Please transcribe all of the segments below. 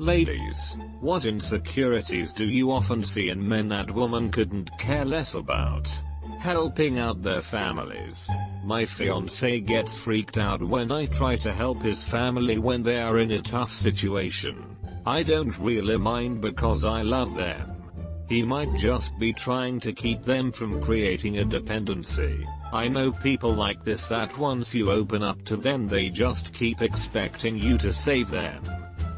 Ladies, what insecurities do you often see in men that women couldn't care less about? Helping out their families. My fiance gets freaked out when I try to help his family when they are in a tough situation. I don't really mind because I love them. He might just be trying to keep them from creating a dependency. I know people like this that once you open up to them they just keep expecting you to save them.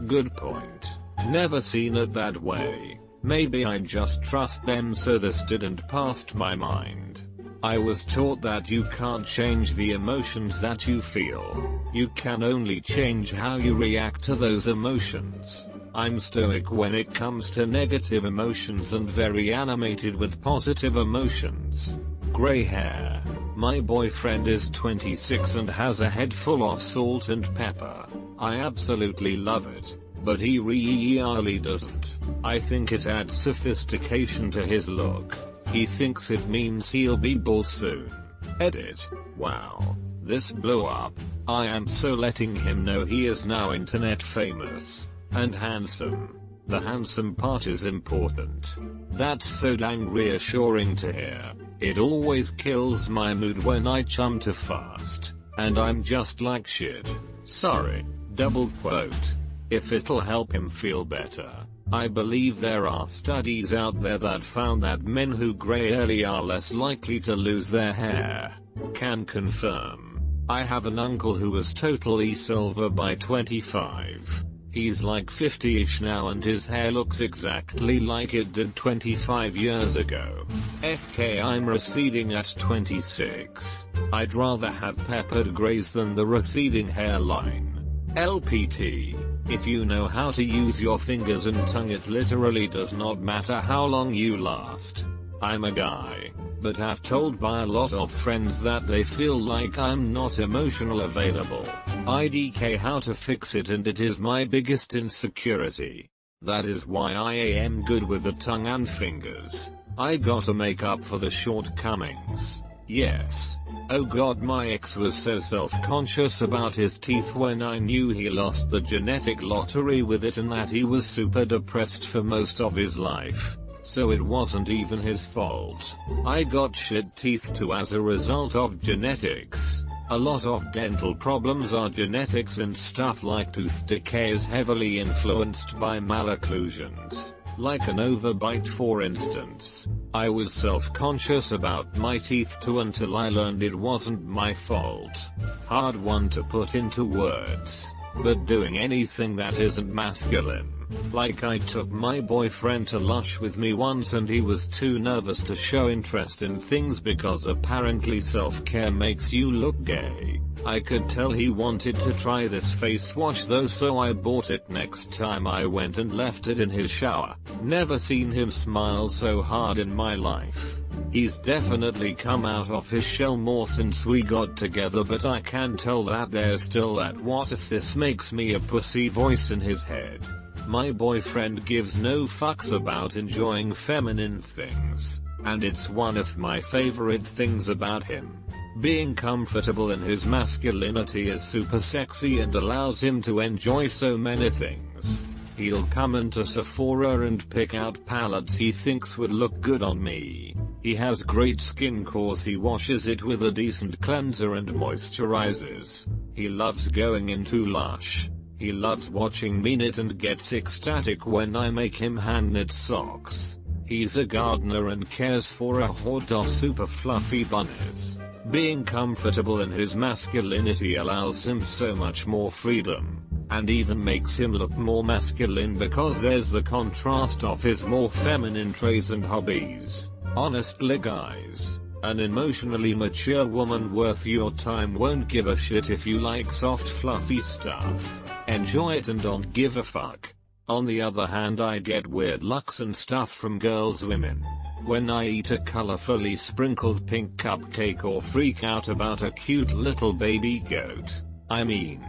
Good point. Never seen it that way. Maybe I just trust them, so this didn't pass my mind. I was taught that you can't change the emotions that you feel. You can only change how you react to those emotions. I'm stoic when it comes to negative emotions and very animated with positive emotions. Gray hair. My boyfriend is 26 and has a head full of salt and pepper. I absolutely love it, but he really doesn't. I think it adds sophistication to his look. He thinks it means he'll be bald soon. Edit. Wow. This blew up. I am so letting him know he is now internet famous. And handsome. The handsome part is important. That's so dang reassuring to hear. It always kills my mood when I chum too fast. And I'm just like shit. Sorry. Double quote. If it'll help him feel better. I believe there are studies out there that found that men who gray early are less likely to lose their hair. Can confirm. I have an uncle who was totally silver by 25. He's like 50ish now and his hair looks exactly like it did 25 years ago. FK, I'm receding at 26. I'd rather have peppered grays than the receding hairline. LPT. If you know how to use your fingers and tongue, it literally does not matter how long you last. I'm a guy, but have told by a lot of friends that they feel like I'm not emotional available. IDK how to fix it, and it is my biggest insecurity. That is why I am good with the tongue and fingers. I gotta make up for the shortcomings. Yes. Oh god, my ex was so self-conscious about his teeth when I knew he lost the genetic lottery with it and that he was super depressed for most of his life. So it wasn't even his fault. I got shit teeth too as a result of genetics. A lot of dental problems are genetics, and stuff like tooth decay is heavily influenced by malocclusions. Like an overbite for instance. I was self-conscious about my teeth too until I learned it wasn't my fault. Hard one to put into words. But doing anything that isn't masculine. Like I took my boyfriend to Lush with me once and he was too nervous to show interest in things because apparently self-care makes you look gay. I could tell he wanted to try this face wash though, so I bought it next time I went and left it in his shower. Never seen him smile so hard in my life. He's definitely come out of his shell more since we got together, but I can tell that there's still that "what if this makes me a pussy" voice in his head. My boyfriend gives no fucks about enjoying feminine things, and it's one of my favorite things about him. Being comfortable in his masculinity is super sexy and allows him to enjoy so many things. He'll come into Sephora and pick out palettes he thinks would look good on me. He has great skin cause he washes it with a decent cleanser and moisturizes. He loves going into Lush. He loves watching me knit and gets ecstatic when I make him hand knit socks. He's a gardener and cares for a horde of super fluffy bunnies. Being comfortable in his masculinity allows him so much more freedom, and even makes him look more masculine because there's the contrast of his more feminine traits and hobbies. Honestly guys, an emotionally mature woman worth your time won't give a shit if you like soft fluffy stuff. Enjoy it and don't give a fuck. On the other hand, I get weird looks and stuff from women. When I eat a colorfully sprinkled pink cupcake or freak out about a cute little baby goat. I mean,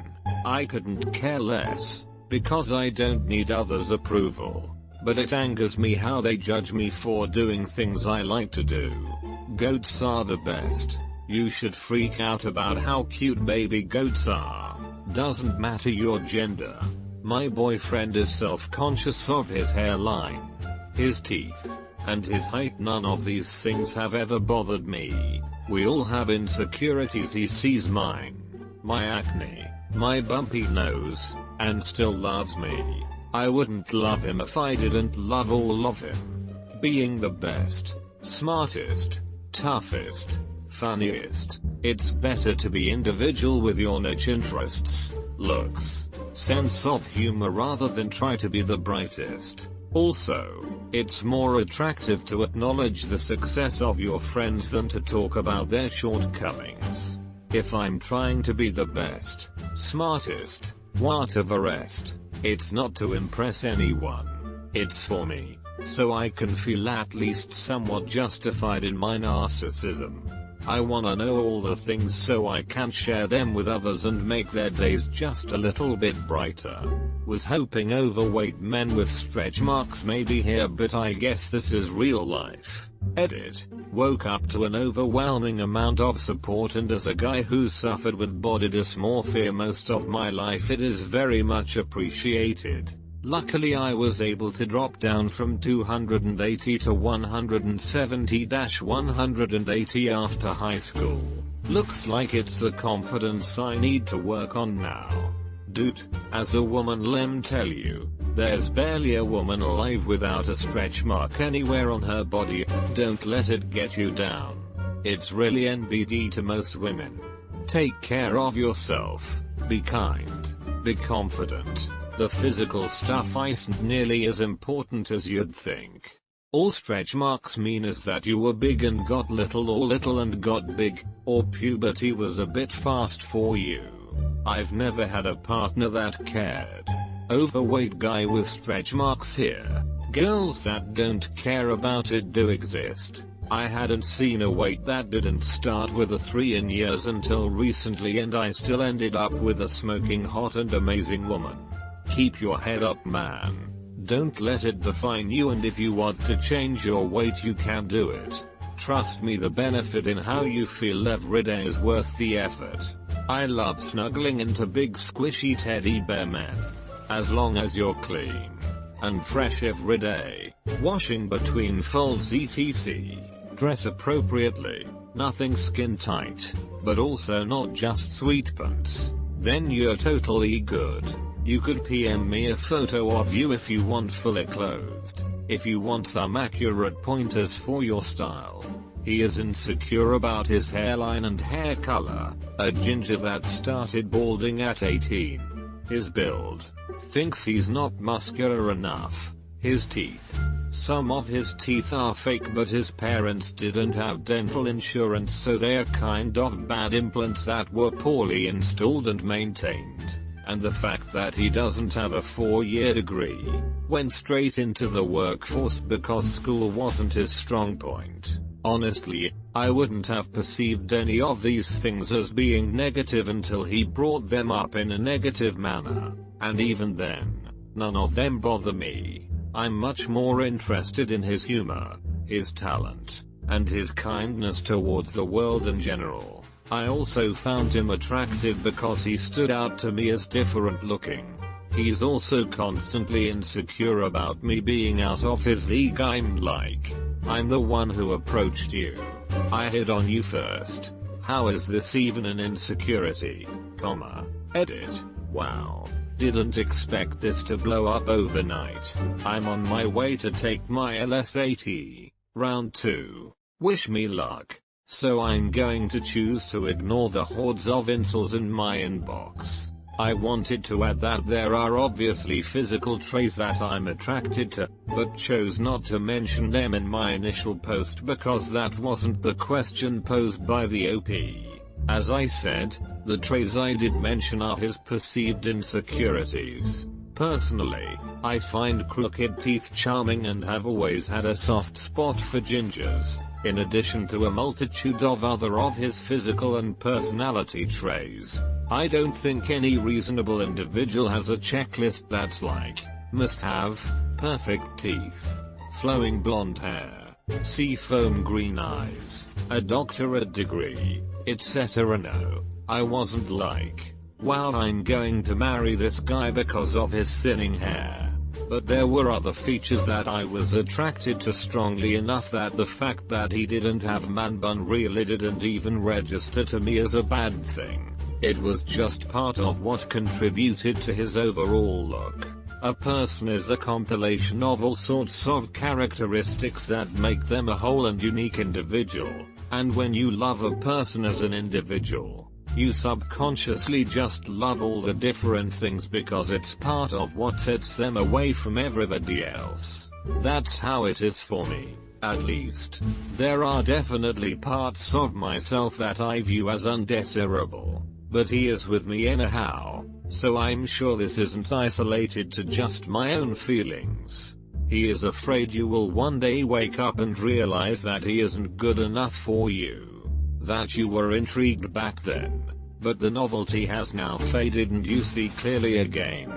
I couldn't care less, because I don't need others' approval. But it angers me how they judge me for doing things I like to do. Goats are the best. You should freak out about how cute baby goats are. Doesn't matter your gender. My boyfriend is self-conscious of his hairline, his teeth, and his height. None of these things have ever bothered me. We all have insecurities. He sees mine, my acne, my bumpy nose, and still loves me. I wouldn't love him if I didn't love all of him. Being the best, smartest, toughest, funniest. It's better to be individual with your niche interests, looks, sense of humor rather than try to be the brightest. Also, it's more attractive to acknowledge the success of your friends than to talk about their shortcomings. If I'm trying to be the best, smartest, whateverest, it's not to impress anyone. It's for me, so I can feel at least somewhat justified in my narcissism. I wanna know all the things so I can share them with others and make their days just a little bit brighter. Was hoping overweight men with stretch marks may be here, but I guess this is real life. Edit. Woke up to an overwhelming amount of support, and as a guy who's suffered with body dysmorphia most of my life, it is very much appreciated. Luckily I was able to drop down from 280 to 170-180 after high school. Looks like it's the confidence I need to work on now. Dude, as a woman lem tell you, there's barely a woman alive without a stretch mark anywhere on her body. Don't let it get you down. It's really NBD to most women. Take care of yourself, be kind, be confident. The physical stuff isn't nearly as important as you'd think. All stretch marks mean is that you were big and got little, or little and got big, or puberty was a bit fast for you. I've never had a partner that cared. Overweight guy with stretch marks here. Girls that don't care about it do exist. I hadn't seen a weight that didn't start with a 3 in years until recently, and I still ended up with a smoking hot and amazing woman. Keep your head up, man. Don't let it define you, and if you want to change your weight you can do it. Trust me, the benefit in how you feel every day is worth the effort. I love snuggling into big squishy teddy bear men. As long as you're clean and fresh every day, washing between folds etc. Dress appropriately, nothing skin tight, but also not just sweat pants. Then you're totally good. You could PM me a photo of you if you want fully clothed. If you want some accurate pointers for your style. He is insecure about his hairline and hair color, a ginger that started balding at 18. His build. Thinks he's not muscular enough. His teeth. Some of his teeth are fake, but his parents didn't have dental insurance, so they're kind of bad implants that were poorly installed and maintained. And the fact that he doesn't have a 4-year degree, went straight into the workforce because school wasn't his strong point. Honestly, I wouldn't have perceived any of these things as being negative until he brought them up in a negative manner. And even then, none of them bother me. I'm much more interested in his humor, his talent, and his kindness towards the world in general. I also found him attractive because he stood out to me as different looking. He's also constantly insecure about me being out of his league. I'm like, I'm the one who approached you. I hit on you first. How is this even an insecurity? Edit. Wow. Didn't expect this to blow up overnight. I'm on my way to take my LSAT. Round 2. Wish me luck. So I'm going to choose to ignore the hordes of insults in my inbox. I wanted to add that there are obviously physical traits that I'm attracted to, but chose not to mention them in my initial post because that wasn't the question posed by the OP. As I said, the traits I did mention are his perceived insecurities. Personally, I find crooked teeth charming and have always had a soft spot for gingers. In addition to a multitude of other of his physical and personality traits. I don't think any reasonable individual has a checklist that's like, must have, perfect teeth, flowing blonde hair, seafoam green eyes, a doctorate degree, etc. No, I wasn't like, wow, I'm going to marry this guy because of his thinning hair. But there were other features that I was attracted to strongly enough that the fact that he didn't have man bun really didn't even register to me as a bad thing. It was just part of what contributed to his overall look. A person is the compilation of all sorts of characteristics that make them a whole and unique individual, and when you love a person as an individual, you subconsciously just love all the different things because it's part of what sets them away from everybody else. That's how it is for me, at least. There are definitely parts of myself that I view as undesirable, but he is with me anyhow, so I'm sure this isn't isolated to just my own feelings. He is afraid you will one day wake up and realize that he isn't good enough for you. That you were intrigued back then, but the novelty has now faded and you see clearly again.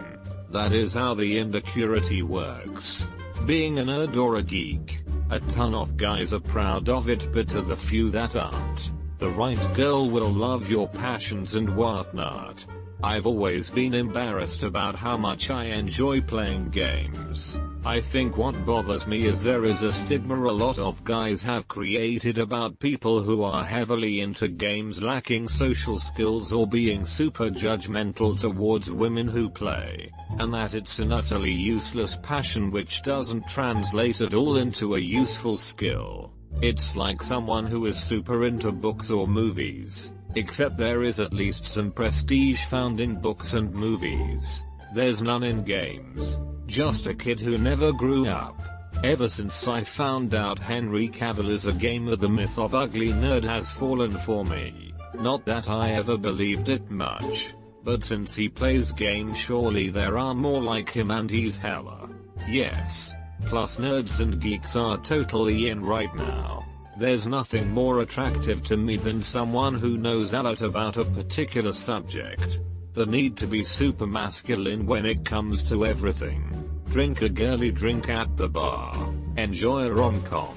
That is how the insecurity works. Being a nerd or a geek, a ton of guys are proud of it, but to the few that aren't, the right girl will love your passions and whatnot. I've always been embarrassed about how much I enjoy playing games. I think what bothers me is there is a stigma a lot of guys have created about people who are heavily into games lacking social skills or being super judgmental towards women who play, and that it's an utterly useless passion which doesn't translate at all into a useful skill. It's like someone who is super into books or movies, except there is at least some prestige found in books and movies. There's none in games. Just a kid who never grew up. Ever since I found out Henry Cavill is a gamer, the myth of ugly nerd has fallen for me. Not that I ever believed it much, but since he plays games surely there are more like him and he's hella. Yes. Plus nerds and geeks are totally in right now. There's nothing more attractive to me than someone who knows a lot about a particular subject. The need to be super masculine when it comes to everything. Drink a girly drink at the bar. Enjoy a rom-com.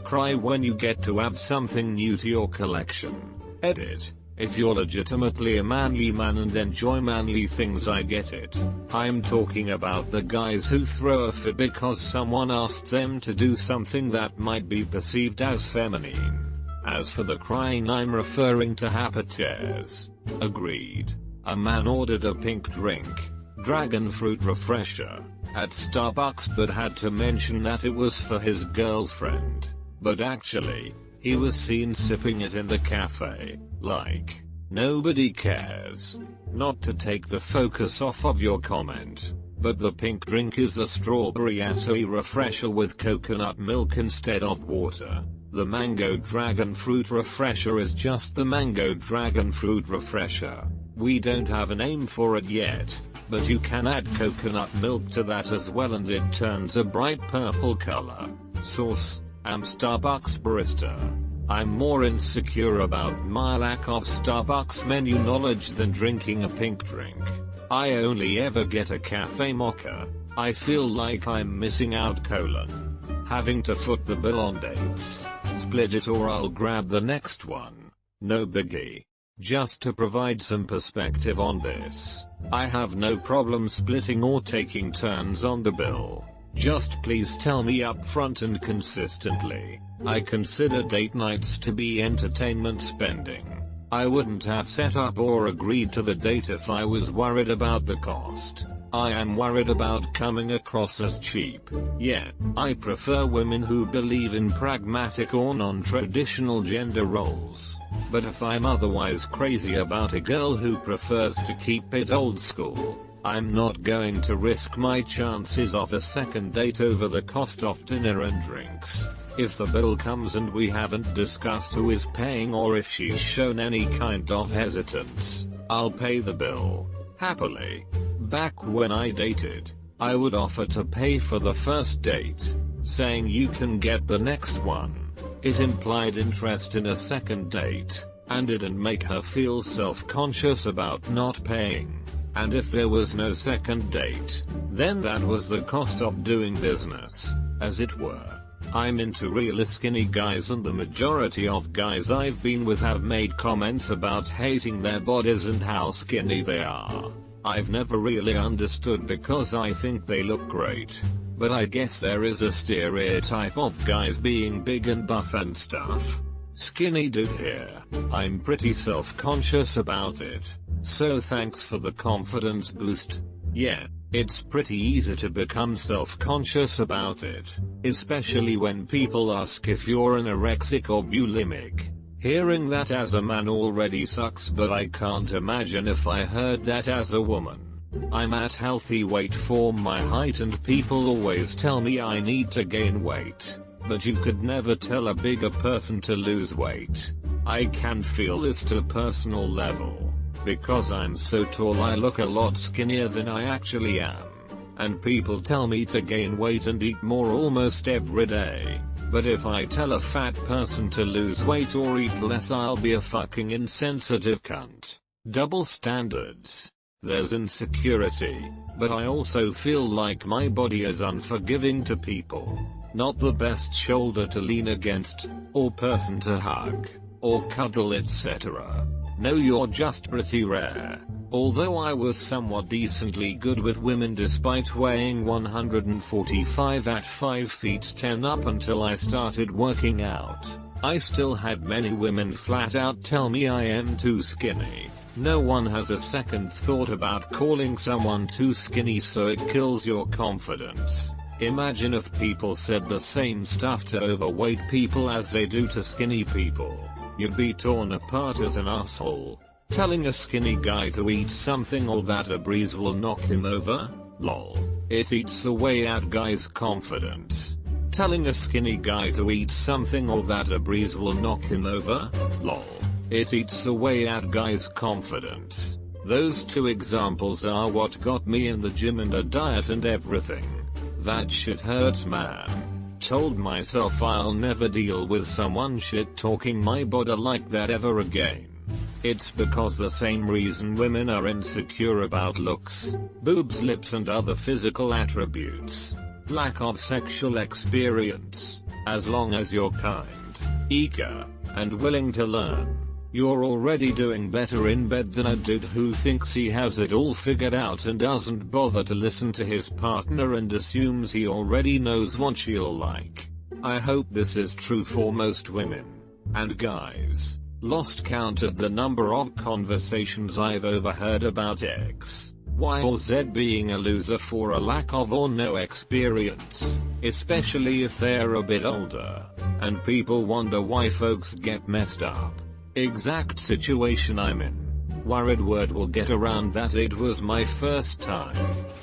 Cry when you get to add something new to your collection. Edit. If you're legitimately a manly man and enjoy manly things, I get it. I'm talking about the guys who throw a fit because someone asked them to do something that might be perceived as feminine. As for the crying, I'm referring to happy tears. Agreed. A man ordered a pink drink, dragon fruit refresher, at Starbucks but had to mention that it was for his girlfriend. But actually, he was seen sipping it in the cafe, like, nobody cares. Not to take the focus off of your comment, but the pink drink is a strawberry acai refresher with coconut milk instead of water. The mango dragon fruit refresher is just the mango dragon fruit refresher. We don't have a name for it yet, but you can add coconut milk to that as well and it turns a bright purple color. Source: I'm Starbucks barista. I'm more insecure about my lack of Starbucks menu knowledge than drinking a pink drink. I only ever get a cafe mocha. I feel like I'm missing out : having to foot the bill on dates. Split it or I'll grab the next one. No biggie. Just to provide some perspective on this, I have no problem splitting or taking turns on the bill. Just please tell me upfront and consistently. I consider date nights to be entertainment spending. I wouldn't have set up or agreed to the date if I was worried about the cost. I am worried about coming across as cheap. Yeah, I prefer women who believe in pragmatic or non-traditional gender roles. But if I'm otherwise crazy about a girl who prefers to keep it old school, I'm not going to risk my chances of a second date over the cost of dinner and drinks. If the bill comes and we haven't discussed who is paying or if she's shown any kind of hesitance, I'll pay the bill. Happily. Back when I dated, I would offer to pay for the first date, saying you can get the next one. It implied interest in a second date, and didn't make her feel self-conscious about not paying. And if there was no second date, then that was the cost of doing business, as it were. I'm into really skinny guys, and the majority of guys I've been with have made comments about hating their bodies and how skinny they are. I've never really understood because I think they look great. But I guess there is a stereotype of guys being big and buff and stuff. Skinny dude here. I'm pretty self-conscious about it. So thanks for the confidence boost. Yeah, it's pretty easy to become self-conscious about it, especially when people ask if you're anorexic or bulimic. Hearing that as a man already sucks, but I can't imagine if I heard that as a woman. I'm at healthy weight for my height and people always tell me I need to gain weight. But you could never tell a bigger person to lose weight. I can feel this to a personal level. Because I'm so tall I look a lot skinnier than I actually am. And people tell me to gain weight and eat more almost every day. But if I tell a fat person to lose weight or eat less, I'll be a fucking insensitive cunt. Double standards. There's insecurity, but I also feel like my body is unforgiving to people. Not the best shoulder to lean against, or person to hug, or cuddle, etc. No, you're just pretty rare. Although I was somewhat decently good with women despite weighing 145 at 5 feet 10 up until I started working out, I still had many women flat out tell me I am too skinny. No one has a second thought about calling someone too skinny, so it kills your confidence. Imagine if people said the same stuff to overweight people as they do to skinny people. You'd be torn apart as an asshole. Telling a skinny guy to eat something or that a breeze will knock him over? Lol. It eats away at guys' confidence. Telling a skinny guy to eat something or that a breeze will knock him over? Lol. It eats away at guys' confidence. Those two examples are what got me in the gym and a diet and everything. That shit hurts, man. Told myself I'll never deal with someone shit talking my body like that ever again. It's because the same reason women are insecure about looks, boobs, lips and other physical attributes. Lack of sexual experience. As long as you're kind, eager, and willing to learn, you're already doing better in bed than a dude who thinks he has it all figured out and doesn't bother to listen to his partner and assumes he already knows what she'll like. I hope this is true for most women. And guys. Lost count at the number of conversations I've overheard about X, Y or Z being a loser for a lack of or no experience, especially if they're a bit older, and people wonder why folks get messed up. Exact situation I'm in. Worried word will get around that it was my first time.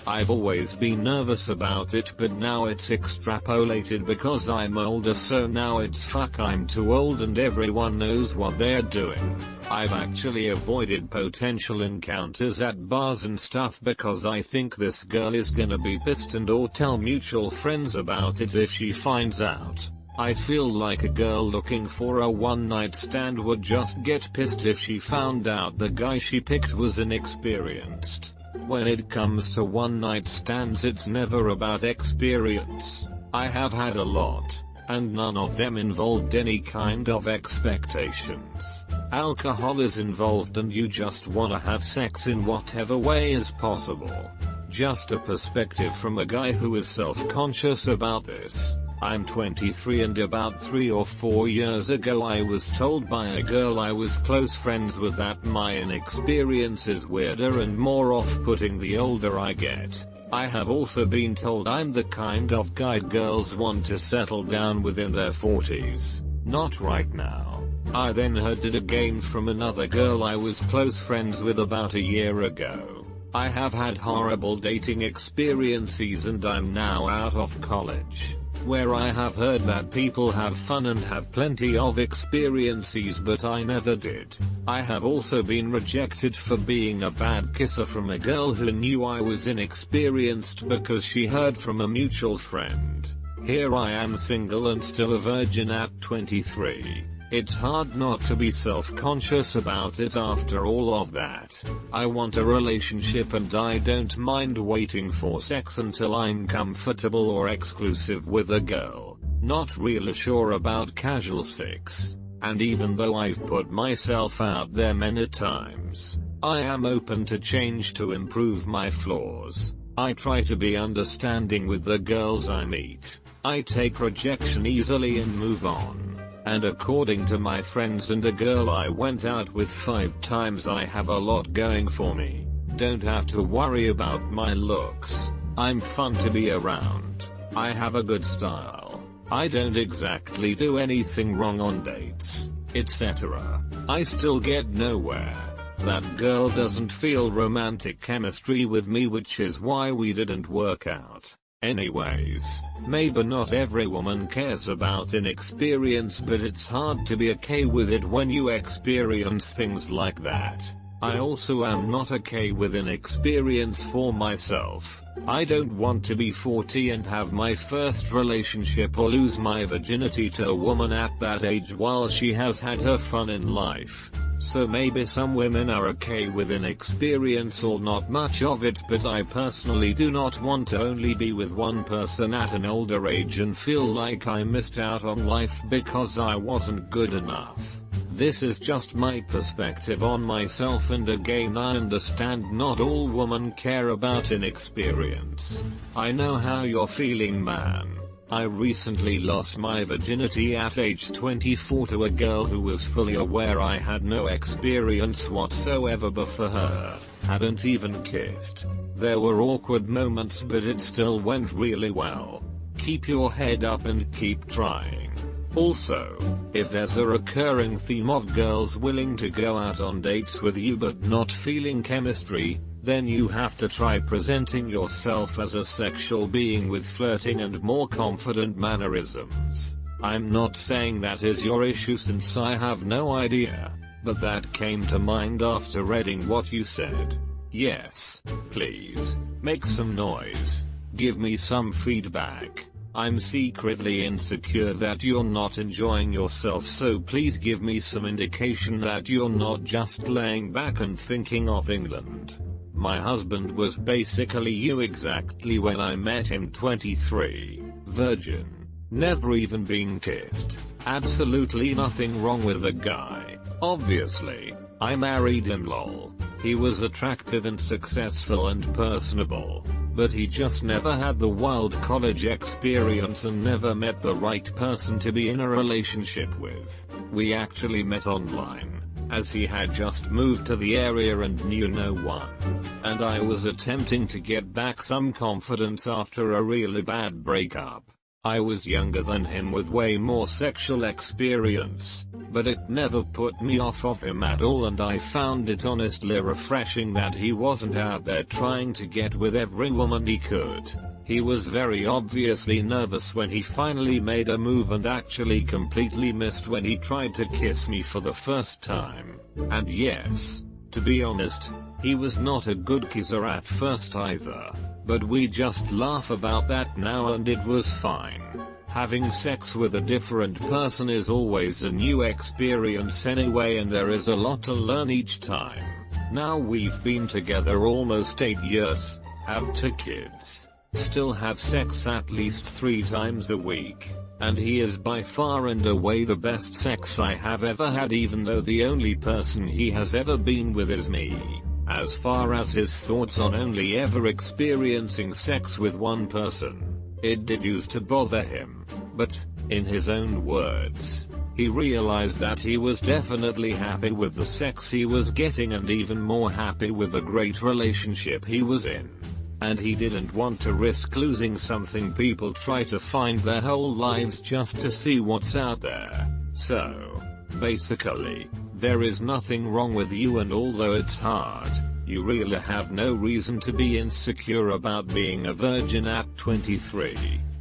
I've always been nervous about it, but now it's extrapolated because I'm older, so now it's fuck I'm too old and everyone knows what they're doing. I've actually avoided potential encounters at bars and stuff because I think this girl is gonna be pissed and or tell mutual friends about it if she finds out. I feel like a girl looking for a one-night stand would just get pissed if she found out the guy she picked was inexperienced. When it comes to one-night stands, it's never about experience. I have had a lot, and none of them involved any kind of expectations. Alcohol is involved and you just wanna have sex in whatever way is possible. Just a perspective from a guy who is self-conscious about this. I'm 23 and about 3 or 4 years ago I was told by a girl I was close friends with that my inexperience is weirder and more off-putting the older I get. I have also been told I'm the kind of guy girls want to settle down within their 40s. Not right now. I then heard it again from another girl I was close friends with about a year ago. I have had horrible dating experiences and I'm now out of college, where I have heard that people have fun and have plenty of experiences, but I never did. I have also been rejected for being a bad kisser from a girl who knew I was inexperienced because she heard from a mutual friend. Here I am single and still a virgin at 23. It's hard not to be self-conscious about it after all of that. I want a relationship and I don't mind waiting for sex until I'm comfortable or exclusive with a girl. Not really sure about casual sex, and even though I've put myself out there many times, I am open to change to improve my flaws. I try to be understanding with the girls I meet. I take rejection easily and move on. And according to my friends and a girl I went out with 5 times, I have a lot going for me. Don't have to worry about my looks. I'm fun to be around. I have a good style. I don't exactly do anything wrong on dates, etc. I still get nowhere. That girl doesn't feel romantic chemistry with me, which is why we didn't work out. Anyways, maybe not every woman cares about inexperience, but it's hard to be okay with it when you experience things like that. I also am not okay with inexperience for myself. I don't want to be 40 and have my first relationship or lose my virginity to a woman at that age while she has had her fun in life. So maybe some women are okay with inexperience or not much of it, but I personally do not want to only be with one person at an older age and feel like I missed out on life because I wasn't good enough. This is just my perspective on myself, and again I understand not all women care about inexperience. I know how you're feeling, man. I recently lost my virginity at age 24 to a girl who was fully aware I had no experience whatsoever before her. Hadn't even kissed. There were awkward moments, but it still went really well. Keep your head up and keep trying. Also, if there's a recurring theme of girls willing to go out on dates with you but not feeling chemistry, then you have to try presenting yourself as a sexual being with flirting and more confident mannerisms. I'm not saying that is your issue since I have no idea, but that came to mind after reading what you said. Yes, please, make some noise. Give me some feedback. I'm secretly insecure that you're not enjoying yourself, so please give me some indication that you're not just laying back and thinking of England. My husband was basically you exactly when I met him, 23, virgin, never even been kissed, absolutely nothing wrong with the guy. Obviously, I married him, lol. He was attractive and successful and personable, but he just never had the wild college experience and never met the right person to be in a relationship with. We actually met online, as he had just moved to the area and knew no one. And I was attempting to get back some confidence after a really bad breakup. I was younger than him with way more sexual experience, but it never put me off of him at all, and I found it honestly refreshing that he wasn't out there trying to get with every woman he could. He was very obviously nervous when he finally made a move and actually completely missed when he tried to kiss me for the first time. And yes, to be honest, he was not a good kisser at first either. But we just laugh about that now and it was fine. Having sex with a different person is always a new experience anyway, and there is a lot to learn each time. Now we've been together almost 8 years, have 2 kids, still have sex at least 3 times a week, and he is by far and away the best sex I have ever had, even though the only person he has ever been with is me. As far as his thoughts on only ever experiencing sex with one person, it did used to bother him, but, in his own words, he realized that he was definitely happy with the sex he was getting and even more happy with the great relationship he was in. And he didn't want to risk losing something people try to find their whole lives just to see what's out there. So, basically, there is nothing wrong with you, and although it's hard, you really have no reason to be insecure about being a virgin at 23.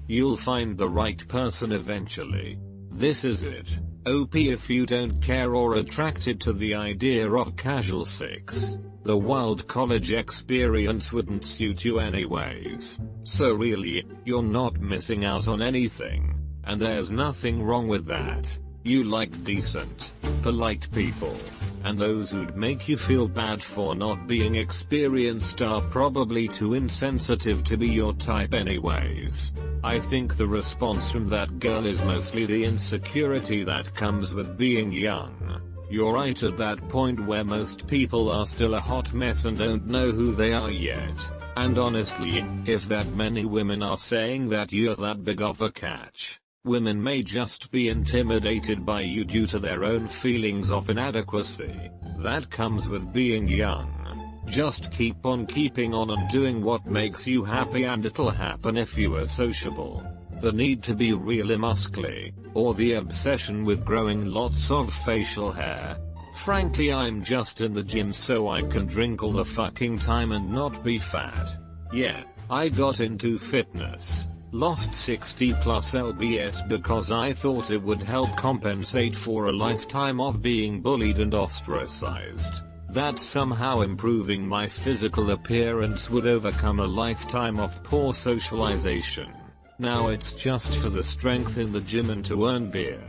You'll find the right person eventually. This is it. OP if you don't care or attracted to the idea of casual sex. The wild college experience wouldn't suit you anyways. So really, you're not missing out on anything. And there's nothing wrong with that. You like decent, polite people, and those who'd make you feel bad for not being experienced are probably too insensitive to be your type anyways. I think the response from that girl is mostly the insecurity that comes with being young. You're right at that point where most people are still a hot mess and don't know who they are yet. And honestly, if that many women are saying that you're that big of a catch, women may just be intimidated by you due to their own feelings of inadequacy. That comes with being young. Just keep on keeping on and doing what makes you happy, and it'll happen if you are sociable. The need to be really muscly, or the obsession with growing lots of facial hair. Frankly, I'm just in the gym so I can drink all the fucking time and not be fat. Yeah, I got into fitness. Lost 60 plus lbs because I thought it would help compensate for a lifetime of being bullied and ostracized. That somehow improving my physical appearance would overcome a lifetime of poor socialization. Now it's just for the strength in the gym and to earn beer.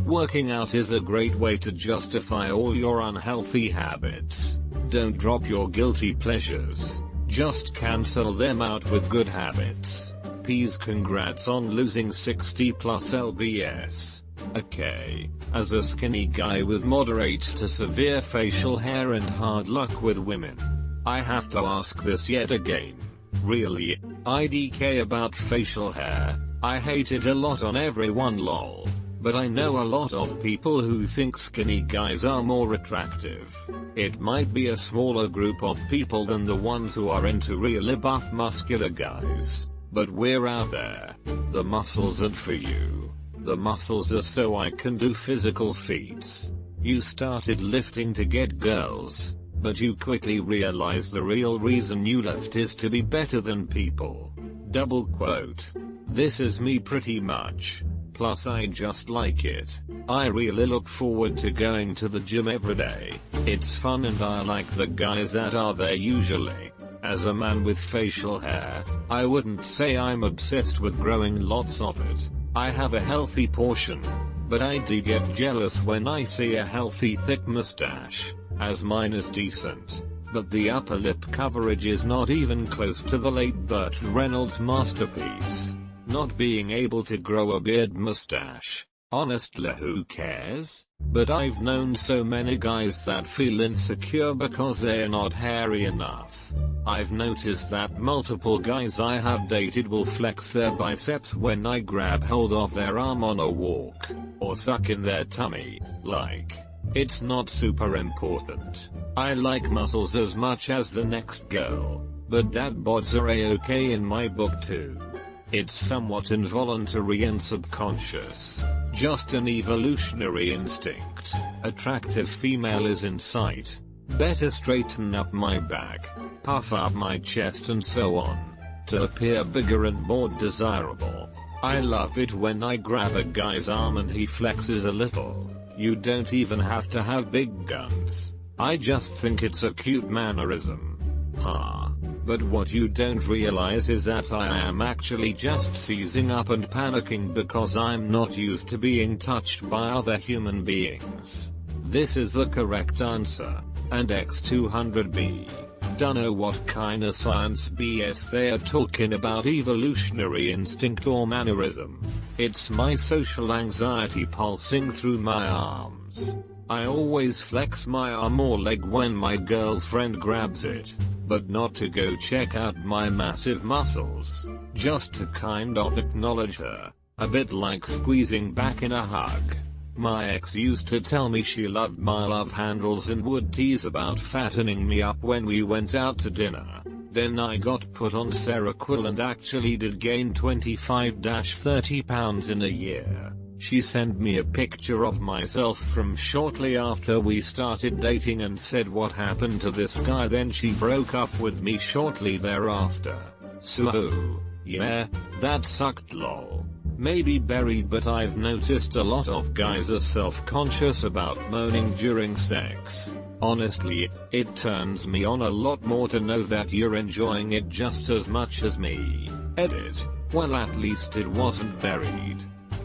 Working out is a great way to justify all your unhealthy habits. Don't drop your guilty pleasures. Just cancel them out with good habits. Peace. Congrats on losing 60 plus lbs. Okay, as a skinny guy with moderate to severe facial hair and hard luck with women, I have to ask this yet again. Really, IDK about facial hair, I hate it a lot on everyone lol. But I know a lot of people who think skinny guys are more attractive. It might be a smaller group of people than the ones who are into really buff muscular guys. But we're out there. The muscles aren't for you. The muscles are so I can do physical feats. You started lifting to get girls, but you quickly realized the real reason you left is to be better than people. Double quote. This is me pretty much. Plus I just like it. I really look forward to going to the gym every day. It's fun and I like the guys that are there usually. As a man with facial hair, I wouldn't say I'm obsessed with growing lots of it. I have a healthy portion, but I do get jealous when I see a healthy thick mustache, as mine is decent. But the upper lip coverage is not even close to the late Burt Reynolds masterpiece. Not being able to grow a beard mustache. Honestly, who cares? But I've known so many guys that feel insecure because they're not hairy enough. I've noticed that multiple guys I have dated will flex their biceps when I grab hold of their arm on a walk, or suck in their tummy, like. It's not super important. I like muscles as much as the next girl, but dad bods are a-okay in my book too. It's somewhat involuntary and subconscious. Just an evolutionary instinct. Attractive female is in sight. Better straighten up my back, puff up my chest and so on, to appear bigger and more desirable. I love it when I grab a guy's arm and he flexes a little. You don't even have to have big guns. I just think it's a cute mannerism. But what you don't realize is that I am actually just seizing up and panicking because I'm not used to being touched by other human beings. This is the correct answer. And X200B. Dunno what kinda science BS they are talking about, evolutionary instinct or mannerism. It's my social anxiety pulsing through my arms. I always flex my arm or leg when my girlfriend grabs it, but not to go check out my massive muscles, just to kind of acknowledge her, a bit like squeezing back in a hug. My ex used to tell me she loved my love handles and would tease about fattening me up when we went out to dinner. Then I got put on Seroquel and actually did gain 25-30 pounds in a year. She sent me a picture of myself from shortly after we started dating and said what happened to this guy, then she broke up with me shortly thereafter. So, yeah, that sucked lol. Maybe buried, but I've noticed a lot of guys are self-conscious about moaning during sex. Honestly, it turns me on a lot more to know that you're enjoying it just as much as me. Edit. Well, at least it wasn't buried.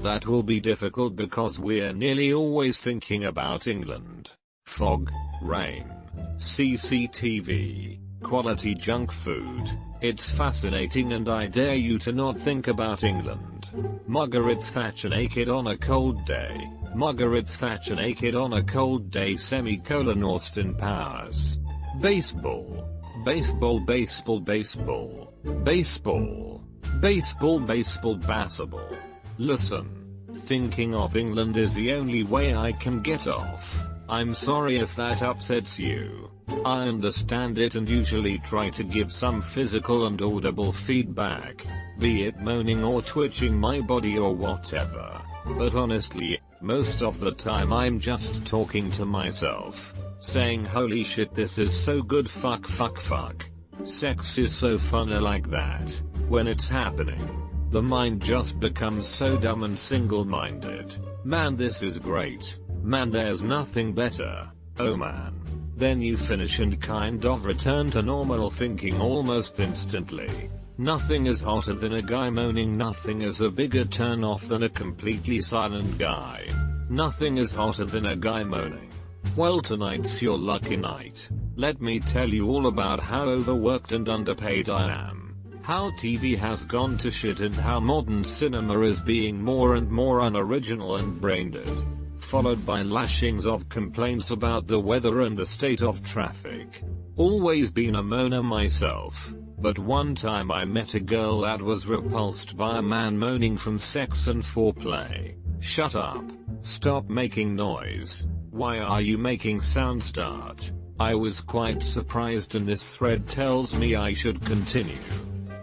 That will be difficult because we're nearly always thinking about England. Fog, rain, CCTV, quality junk food, It's fascinating and I dare you to not think about England. Margaret Thatcher naked on a cold day. Margaret Thatcher naked on a cold day semicolon Austin Powers. Baseball. Baseball baseball baseball. Baseball. Baseball baseball basketball. Listen. Thinking of England is the only way I can get off. I'm sorry if that upsets you. I understand it and usually try to give some physical and audible feedback, be it moaning or twitching my body or whatever. But honestly, most of the time I'm just talking to myself, saying holy shit this is so good fuck fuck fuck. Sex is so fun like that. When it's happening, the mind just becomes so dumb and single-minded. Man this is great. Man there's nothing better. Oh man. Then you finish and kind of return to normal thinking almost instantly. Nothing is hotter than a guy moaning. Nothing is a bigger turn off than a completely silent guy. Nothing is hotter than a guy moaning. Well tonight's your lucky night. Let me tell you all about how overworked and underpaid I am. How TV has gone to shit and how modern cinema is being more and more unoriginal and brain-dead. Followed by lashings of complaints about the weather and the state of traffic. Always been a moaner myself, but one time I met a girl that was repulsed by a man moaning from sex and foreplay. Shut up. Stop making noise. Why are you making sound? Start. I was quite surprised and this thread tells me I should continue.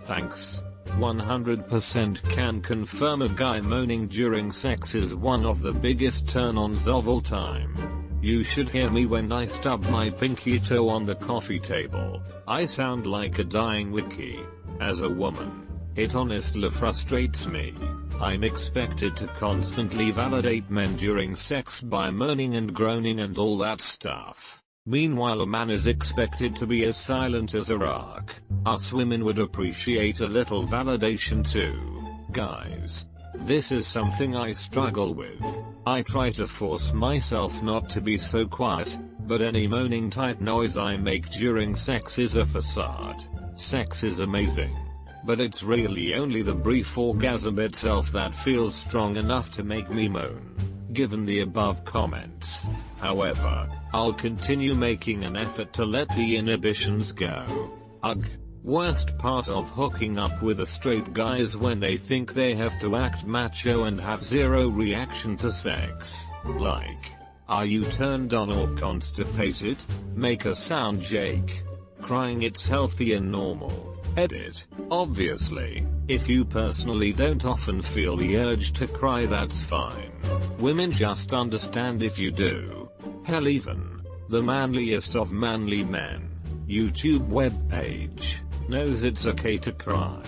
Thanks. 100% can confirm a guy moaning during sex is one of the biggest turn-ons of all time. You should hear me when I stub my pinky toe on the coffee table. I sound like a dying wiki. As a woman, it honestly frustrates me. I'm expected to constantly validate men during sex by moaning and groaning and all that stuff. Meanwhile a man is expected to be as silent as a rock. Us women would appreciate a little validation too. Guys, this is something I struggle with. I try to force myself not to be so quiet, but any moaning type noise I make during sex is a facade. Sex is amazing, but it's really only the brief orgasm itself that feels strong enough to make me moan. Given the above comments, however, I'll continue making an effort to let the inhibitions go. Ugh. Worst part of hooking up with a straight guy is when they think they have to act macho and have zero reaction to sex. Like, are you turned on or constipated? Make a sound, Jake. Crying it's healthy and normal. Edit. Obviously, if you personally don't often feel the urge to cry that's fine. Women just understand if you do. Hell even the manliest of manly men YouTube webpage knows it's okay to cry.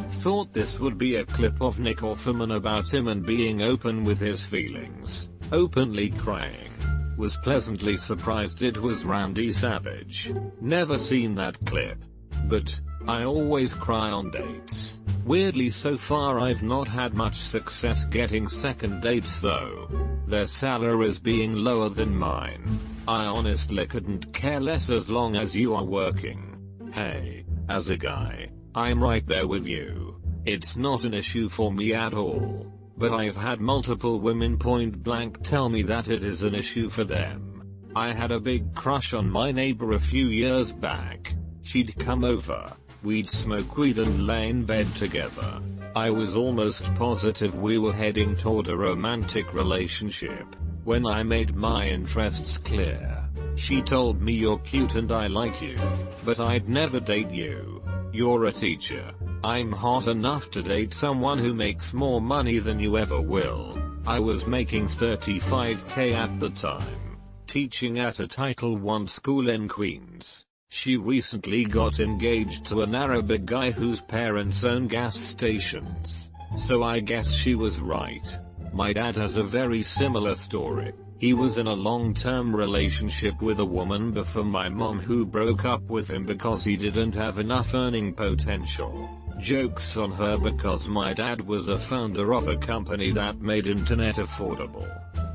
Thought this would be a clip of Nick Offerman about him and being open with his feelings. Openly crying. Was pleasantly surprised it was Randy Savage. Never seen that clip. But I always cry on dates. Weirdly so far I've not had much success getting second dates though. Their salaries being lower than mine. I honestly couldn't care less as long as you are working. Hey, as a guy, I'm right there with you. It's not an issue for me at all. But I've had multiple women point blank tell me that it is an issue for them. I had a big crush on my neighbor a few years back. She'd come over, we'd smoke weed and lay in bed together. I was almost positive we were heading toward a romantic relationship. When I made my interests clear, she told me you're cute and I like you, but I'd never date you. You're a teacher. I'm hot enough to date someone who makes more money than you ever will. I was making $35K at the time, teaching at a Title I school in Queens. She recently got engaged to an Arabic guy whose parents own gas stations. So I guess she was right. My dad has a very similar story. He was in a long-term relationship with a woman before my mom who broke up with him because he didn't have enough earning potential. Jokes on her because my dad was a founder of a company that made internet affordable.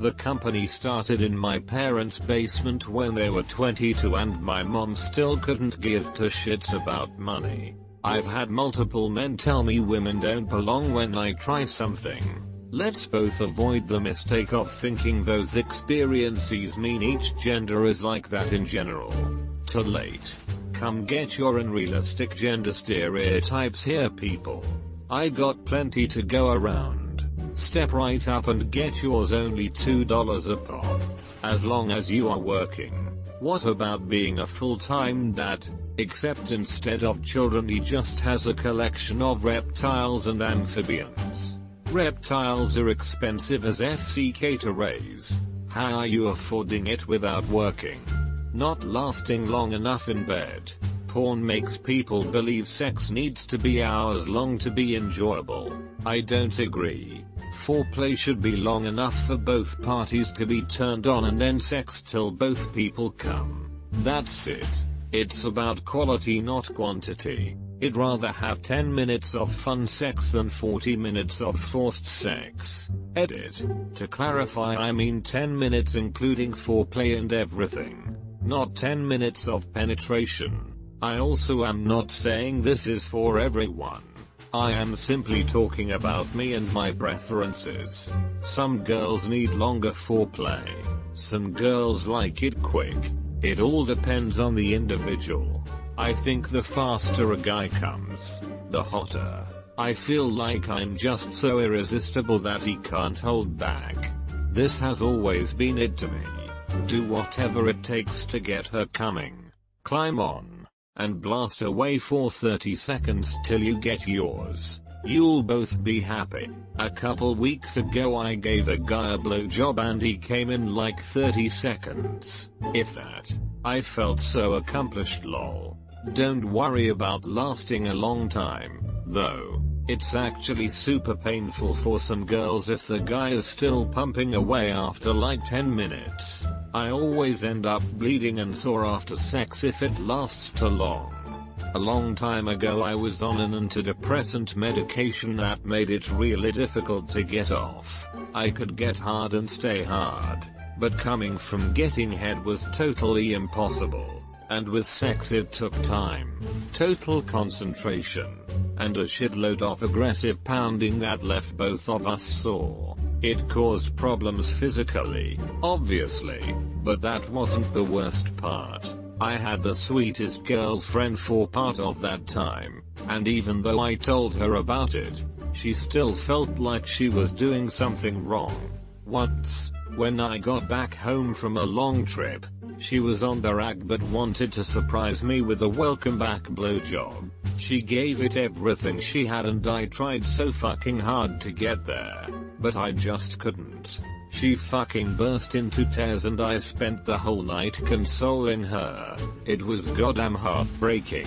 The company started in my parents' basement when they were 22 and my mom still couldn't give two shits about money. I've had multiple men tell me women don't belong when I try something. Let's both avoid the mistake of thinking those experiences mean each gender is like that in general. Too late. Come get your unrealistic gender stereotypes here, people. I got plenty to go around. Step right up and get yours, only $2 a pop. As long as you are working. What about being a full-time dad? Except instead of children he just has a collection of reptiles and amphibians. Reptiles are expensive as FCK to raise. How are you affording it without working? Not lasting long enough in bed. Porn makes people believe sex needs to be hours long to be enjoyable. I don't agree. Foreplay should be long enough for both parties to be turned on and then sex till both people come. That's it. It's about quality, not quantity. I'd rather have 10 minutes of fun sex than 40 minutes of forced sex. Edit. To clarify, I mean 10 minutes including foreplay and everything. Not 10 minutes of penetration. I also am not saying this is for everyone. I am simply talking about me and my preferences. Some girls need longer foreplay. Some girls like it quick. It all depends on the individual. I think the faster a guy comes, the hotter. I feel like I'm just so irresistible that he can't hold back. This has always been it to me. Do whatever it takes to get her coming. Climb on, and blast away for 30 seconds till you get yours. You'll both be happy. A couple weeks ago I gave a guy a blowjob and he came in like 30 seconds. If that. I felt so accomplished, lol. Don't worry about lasting a long time, though. It's actually super painful for some girls if the guy is still pumping away after like 10 minutes. I always end up bleeding and sore after sex if it lasts too long. A long time ago I was on an antidepressant medication that made it really difficult to get off. I could get hard and stay hard, but coming from getting head was totally impossible. And with sex it took time, total concentration, and a shitload of aggressive pounding that left both of us sore. It caused problems physically, obviously, but that wasn't the worst part. I had the sweetest girlfriend for part of that time, and even though I told her about it, she still felt like she was doing something wrong. Once, when I got back home from a long trip, she was on the rag but wanted to surprise me with a welcome back blowjob. She gave it everything she had and I tried so fucking hard to get there, but I just couldn't. She fucking burst into tears and I spent the whole night consoling her. It was goddamn heartbreaking.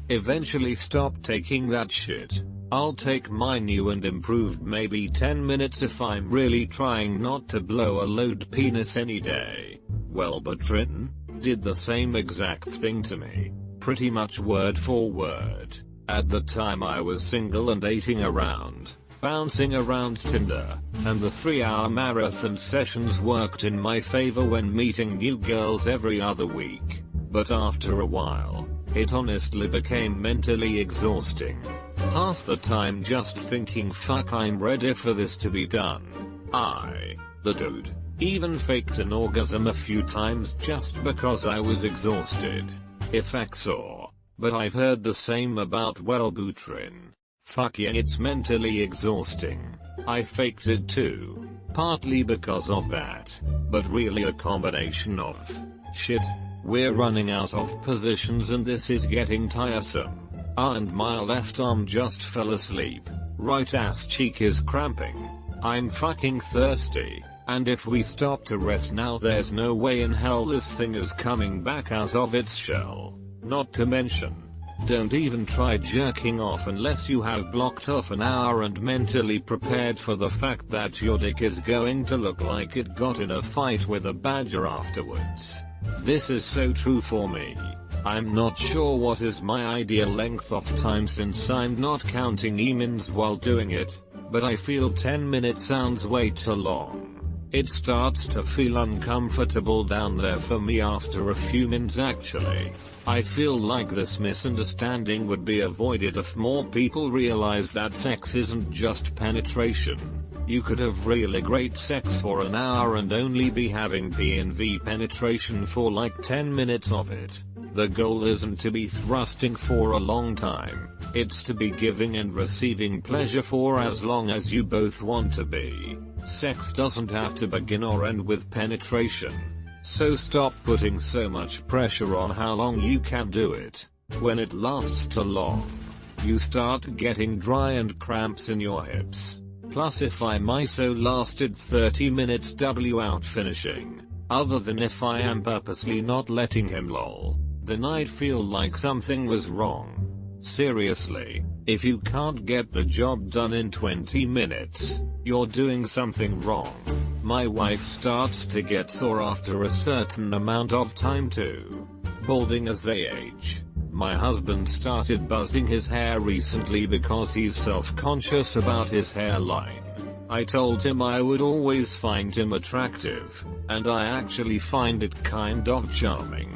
Eventually stopped taking that shit. I'll take my new and improved maybe 10 minutes if I'm really trying not to blow a load penis any day. Well, Bertrand did the same exact thing to me. Pretty much word for word. At the time I was single and dating around, bouncing around Tinder, and the 3-hour marathon sessions worked in my favor when meeting new girls every other week. But after a while, it honestly became mentally exhausting. Half the time just thinking fuck I'm ready for this to be done. I, the dude, even faked an orgasm a few times just because I was exhausted. If XOR. But I've heard the same about Wellbutrin. Fuck yeah, it's mentally exhausting. I faked it too. Partly because of that, but really a combination of shit. We're running out of positions and this is getting tiresome. And my left arm just fell asleep. Right ass cheek is cramping. I'm fucking thirsty. And if we stop to rest now there's no way in hell this thing is coming back out of its shell. Not to mention, don't even try jerking off unless you have blocked off an hour and mentally prepared for the fact that your dick is going to look like it got in a fight with a badger afterwards. This is so true for me. I'm not sure what is my ideal length of time since I'm not counting emins while doing it, but I feel 10 minutes sounds way too long. It starts to feel uncomfortable down there for me after a few minutes actually. I feel like this misunderstanding would be avoided if more people realize that sex isn't just penetration. You could have really great sex for an hour and only be having P&V penetration for like 10 minutes of it. The goal isn't to be thrusting for a long time, it's to be giving and receiving pleasure for as long as you both want to be. Sex doesn't have to begin or end with penetration. So stop putting so much pressure on how long you can do it. When it lasts too long, you start getting dry and cramps in your hips. Plus if I myso lasted 30 minutes without finishing, other than if I am purposely not letting him lol, then I'd feel like something was wrong. Seriously, if you can't get the job done in 20 minutes, you're doing something wrong. My wife starts to get sore after a certain amount of time too. Balding as they age. My husband started buzzing his hair recently because he's self-conscious about his hairline. I told him I would always find him attractive, and I actually find it kind of charming.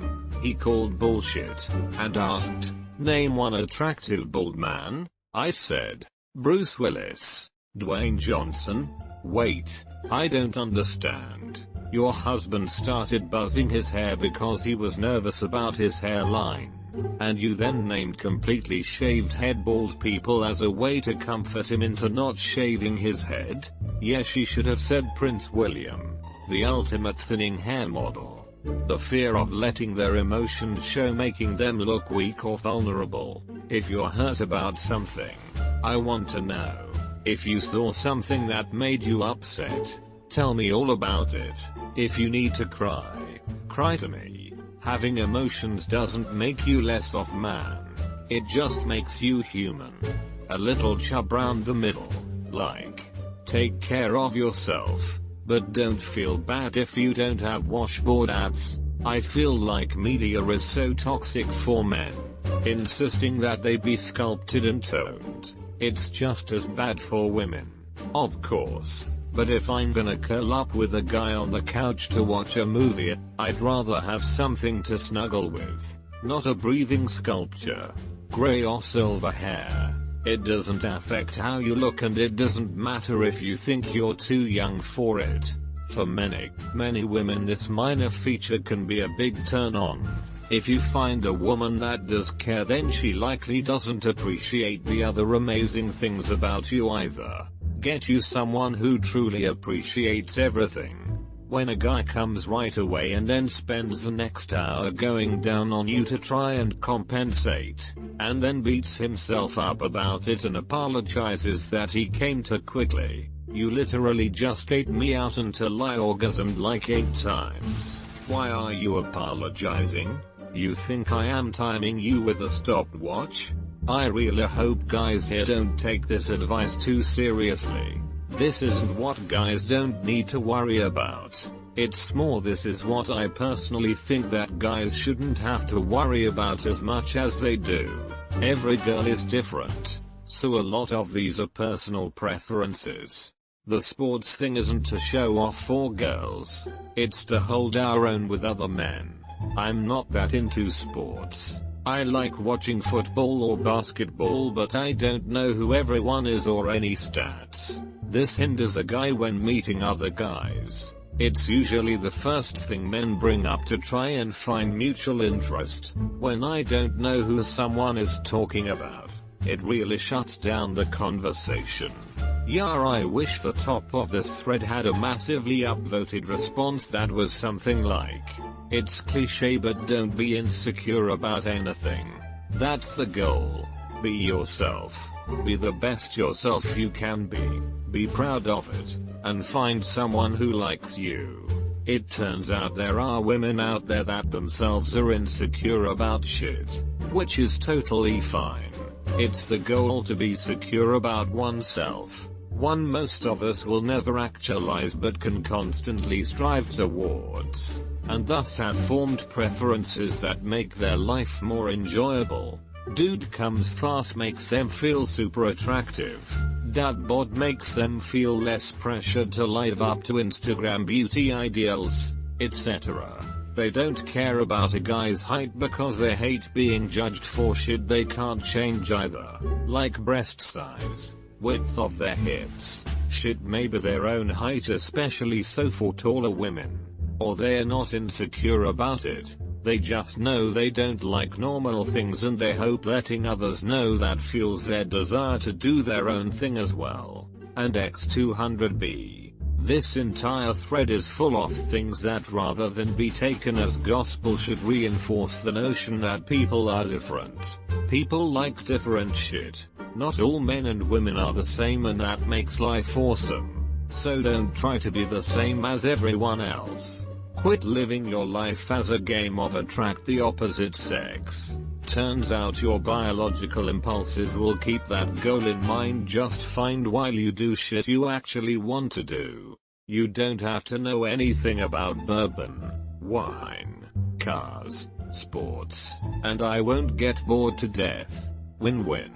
He called bullshit, and asked, "Name one attractive bald man." I said, "Bruce Willis, Dwayne Johnson." Wait, I don't understand. Your husband started buzzing his hair because he was nervous about his hairline. And you then named completely shaved head bald people as a way to comfort him into not shaving his head? Yes, she should have said Prince William, the ultimate thinning hair model. The fear of letting their emotions show making them look weak or vulnerable. If you're hurt about something, I want to know. If you saw something that made you upset, tell me all about it. If you need to cry, cry to me. Having emotions doesn't make you less of man. It just makes you human. A little chub round the middle. Like, take care of yourself, but don't feel bad if you don't have washboard abs. I feel like media is so toxic for men, insisting that they be sculpted and toned. It's just as bad for women. Of course. But if I'm gonna curl up with a guy on the couch to watch a movie, I'd rather have something to snuggle with, not a breathing sculpture. Gray or silver hair. It doesn't affect how you look, and it doesn't matter if you think you're too young for it. For many women, this minor feature can be a big turn on. If you find a woman that does care, then she likely doesn't appreciate the other amazing things about you either. Get you someone who truly appreciates everything. When a guy comes right away and then spends the next hour going down on you to try and compensate, and then beats himself up about it and apologizes that he came too quickly, you literally just ate me out until I orgasmed like 8 times. Why are you apologizing? You think I am timing you with a stopwatch? I really hope guys here don't take this advice too seriously. This isn't what guys don't need to worry about. It's more, this is what I personally think that guys shouldn't have to worry about as much as they do. Every girl is different, so a lot of these are personal preferences. The sports thing isn't to show off for girls, it's to hold our own with other men. I'm not that into sports. I like watching football or basketball, but I don't know who everyone is or any stats. This hinders a guy when meeting other guys. It's usually the first thing men bring up to try and find mutual interest. When I don't know who someone is talking about, it really shuts down the conversation. Yeah, I wish the top of this thread had a massively upvoted response that was something like, "It's cliche, but don't be insecure about anything. That's the goal. Be yourself. Be the best yourself you can be. Be proud of it. And find someone who likes you." It turns out there are women out there that themselves are insecure about shit, which is totally fine. It's the goal to be secure about oneself. One most of us will never actualize but can constantly strive towards, and thus have formed preferences that make their life more enjoyable. Dude comes fast makes them feel super attractive. that bod makes them feel less pressured to live up to Instagram beauty ideals, etc. They don't care about a guy's height because they hate being judged for shit they can't change either, like breast size, width of their hips, shit maybe their own height, especially so for taller women. Or they're not insecure about it, they just know they don't like normal things and they hope letting others know that fuels their desire to do their own thing as well. And X200B. This entire thread is full of things that rather than be taken as gospel should reinforce the notion that people are different. People like different shit. Not all men and women are the same and that makes life awesome. So don't try to be the same as everyone else. Quit living your life as a game of attract the opposite sex. Turns out your biological impulses will keep that goal in mind just fine while you do shit you actually want to do. You don't have to know anything about bourbon, wine, cars, sports, and I won't get bored to death. Win-win.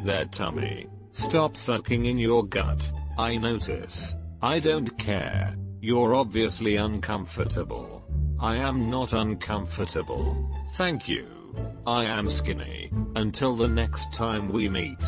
Their tummy. Stop sucking in your gut. I notice. I don't care. You're obviously uncomfortable. I am not uncomfortable. Thank you. I am skinny. Until the next time we meet.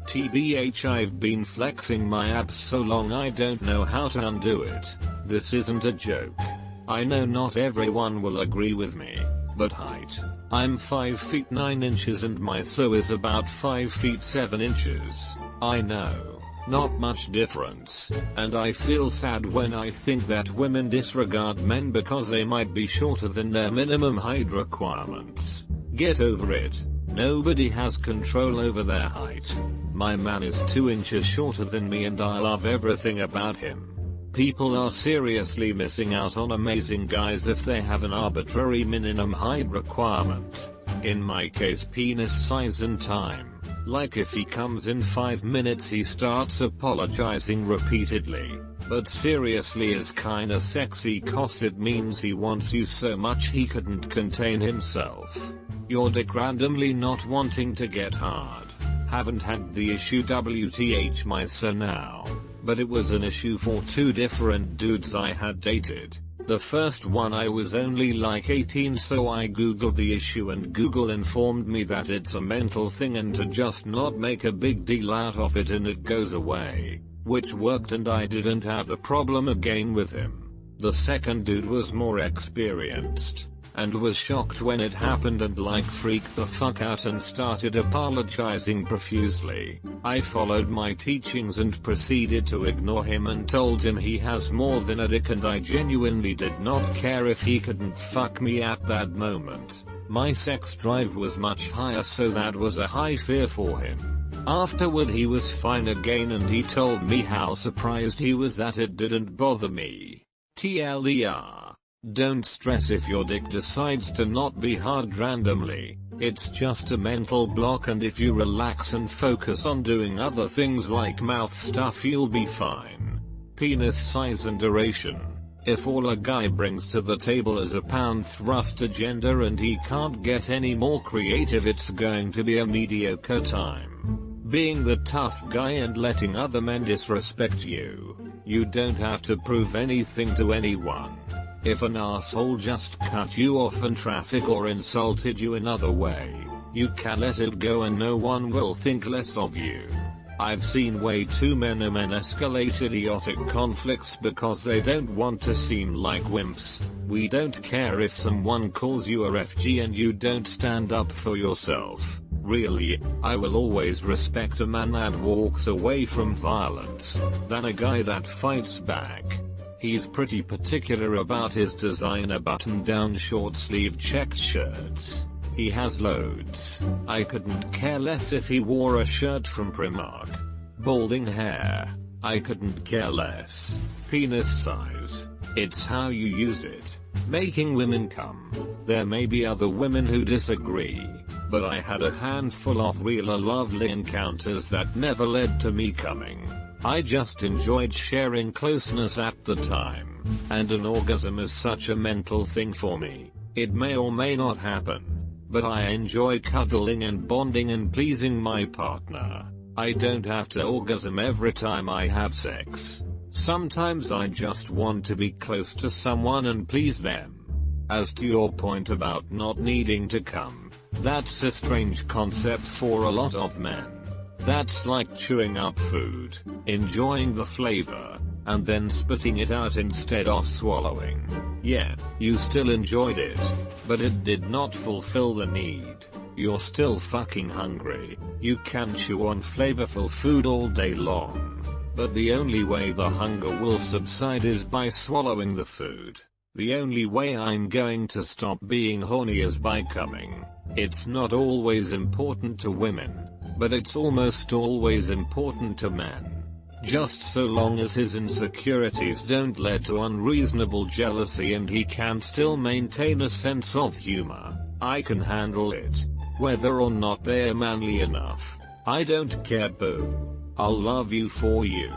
TBH, I've been flexing my abs so long I don't know how to undo it. This isn't a joke. I know not everyone will agree with me, but height. I'm 5 feet 9 inches and my so is about 5 feet 7 inches. I know. Not much difference, and I feel sad when I think that women disregard men because they might be shorter than their minimum height requirements. Get over it. Nobody has control over their height. My man is 2 inches shorter than me and I love everything about him. People are seriously missing out on amazing guys if they have an arbitrary minimum height requirement. In my case, penis size and time. Like if he comes in 5 minutes he starts apologizing repeatedly. But seriously is kinda sexy cause it means he wants you so much he couldn't contain himself. Your dick randomly not wanting to get hard. Haven't had the issue WTH my so now. But it was an issue for 2 different dudes I had dated. The first one I was only like 18 so I googled the issue and Google informed me that it's a mental thing and to just not make a big deal out of it and it goes away. Which worked and I didn't have a problem again with him. The second dude was more experienced. And was shocked when it happened and like freaked the fuck out and started apologizing profusely. I followed my teachings and proceeded to ignore him and told him he has more than a dick and I genuinely did not care if he couldn't fuck me at that moment. My sex drive was much higher so that was a high fear for him. Afterward he was fine again and he told me how surprised he was that it didn't bother me. TLDR. Don't stress if your dick decides to not be hard randomly, it's just a mental block and if you relax and focus on doing other things like mouth stuff you'll be fine. Penis size and duration. If all a guy brings to the table is a pound thrust agenda and he can't get any more creative it's going to be a mediocre time. Being the tough guy and letting other men disrespect you. You don't have to prove anything to anyone. If an asshole just cut you off in traffic or insulted you another way, you can let it go and no one will think less of you. I've seen way too many men escalate idiotic conflicts because they don't want to seem like wimps. We don't care if someone calls you a FG and you don't stand up for yourself. Really, I will always respect a man that walks away from violence, than a guy that fights back. He's pretty particular about his designer button-down short-sleeve checked shirts. He has loads. I couldn't care less if he wore a shirt from Primark. Balding hair. I couldn't care less. Penis size. It's how you use it. Making women come. There may be other women who disagree, but I had a handful of really lovely encounters that never led to me coming. I just enjoyed sharing closeness at the time, and an orgasm is such a mental thing for me. It may or may not happen, but I enjoy cuddling and bonding and pleasing my partner. I don't have to orgasm every time I have sex. Sometimes I just want to be close to someone and please them. As to your point about not needing to come, that's a strange concept for a lot of men. That's like chewing up food, enjoying the flavor, and then spitting it out instead of swallowing. Yeah, you still enjoyed it, but it did not fulfill the need. You're still fucking hungry. You can chew on flavorful food all day long, but the only way the hunger will subside is by swallowing the food. The only way I'm going to stop being horny is by coming. It's not always important to women, but it's almost always important to men. Just so long as his insecurities don't lead to unreasonable jealousy and he can still maintain a sense of humor, I can handle it. Whether or not they're manly enough, I don't care, boo. I'll love you for you.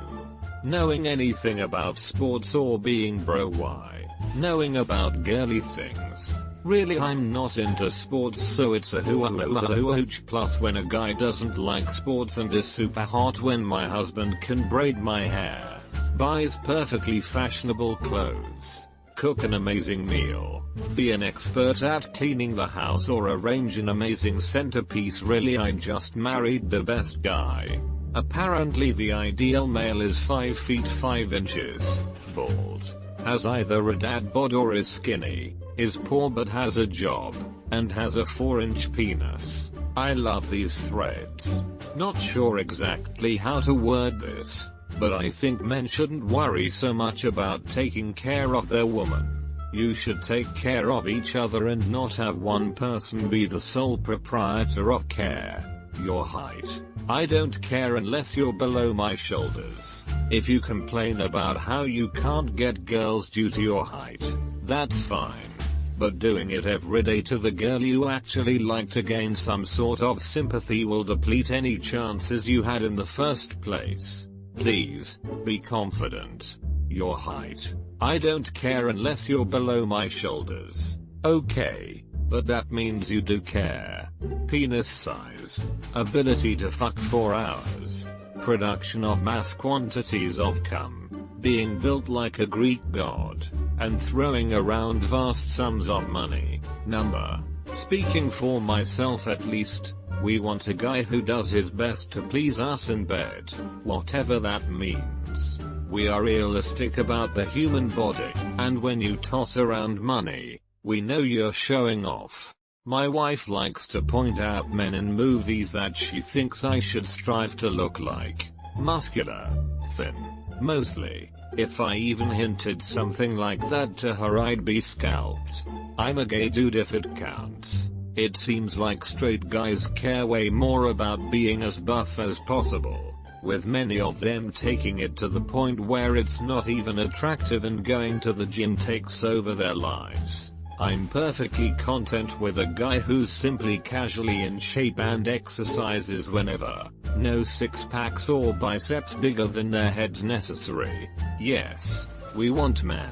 Knowing anything about sports or being bro, why? Knowing about girly things. Really, I'm not into sports, so it's a hooch. Plus, when a guy doesn't like sports and is super hot when my husband can braid my hair, buys perfectly fashionable clothes, cook an amazing meal, be an expert at cleaning the house, or arrange an amazing centerpiece. Really, I just married the best guy. Apparently the ideal male is 5 feet 5 inches, bald, has either a dad bod or is skinny, is poor but has a job, and has a 4-inch penis. I love these threads. Not sure exactly how to word this, but I think men shouldn't worry so much about taking care of their woman. You should take care of each other and not have one person be the sole proprietor of care. Your height. I don't care unless you're below my shoulders. If you complain about how you can't get girls due to your height, that's fine. But doing it every day to the girl you actually like to gain some sort of sympathy will deplete any chances you had in the first place. Please, be confident. Your height. I don't care unless you're below my shoulders. Okay, but that means you do care. Penis size. Ability to fuck for hours. Production of mass quantities of cum. Being built like a Greek god. And throwing around vast sums of money. Number. Speaking for myself at least, we want a guy who does his best to please us in bed, whatever that means. We are realistic about the human body, and when you toss around money, we know you're showing off. My wife likes to point out men in movies that she thinks I should strive to look like. Muscular, thin, mostly. If I even hinted something like that to her, I'd be scalped. I'm a gay dude if it counts. It seems like straight guys care way more about being as buff as possible, with many of them taking it to the point where it's not even attractive and going to the gym takes over their lives. I'm perfectly content with a guy who's simply casually in shape and exercises whenever. No six-packs or biceps bigger than their heads necessary. Yes, we want men.